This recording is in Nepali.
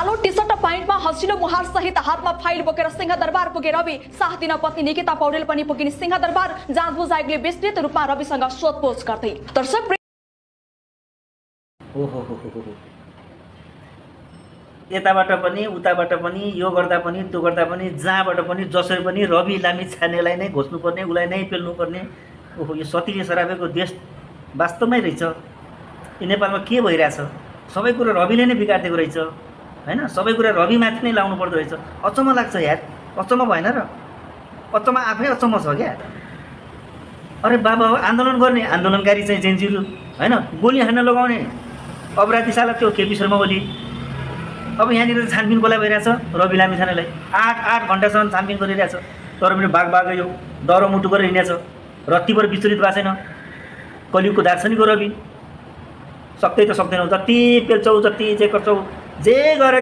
कालो टी सर्ट र प्यान्टमा हँसिलो मुहार सहित हातमा फाइल बोकेर सिंहदरबार पुगे रवि। साथ दिन पत्नी निकिता पौडेल पनि पुगिन् सिंहदरबार। जाँचबुझ आयोगले विस्तृत रूपमा रविसँग सोधपुछ गर्दै। दर्शक यताबाट पनि उताबाट पनि यो गर्दा पनि त्यो गर्दा पनि जहाँबाट पनि जसरी पनि रवि लामी छानेलाई नै घोच्नुपर्ने, उसलाई नै पेल्नुपर्ने। ओहो, यो सतीले सरापेको देश वास्तवमै रहेछ। यो नेपालमा के भइरहेछ? सबै कुरा रविले नै बिगारिदिएको रहेछ हैन। सबै कुरा रविमाथि नै लाउनु पर्दो रहेछ। अचम्म लाग्छ यार, अचम्म भएन र? अचम्म आफै अचम्म छ क्या। अरे बाबा आन्दोलन गर्ने आन्दोलनकारी चाहिँ जेन्जीहरू हैन, गोली हान्न लगाउने अपराधीशाला त्यो केपी शर्मा ओली। अब यहाँनिर छानबिन कसलाई भइरहेछ? रवि लामिछानेलाई 8 घन्टासम्म छानबिन गरिरहेछ। तर पनि बाघ यो डरो मुटु गरेर हिँडेछ। रत्तिभर विचलित भएको छैन। कलियुगको दार्शनिक हो रवि। सक्दै त सक्दैनौ, जति पेल्छौ जति जे गर्छौ जे गरे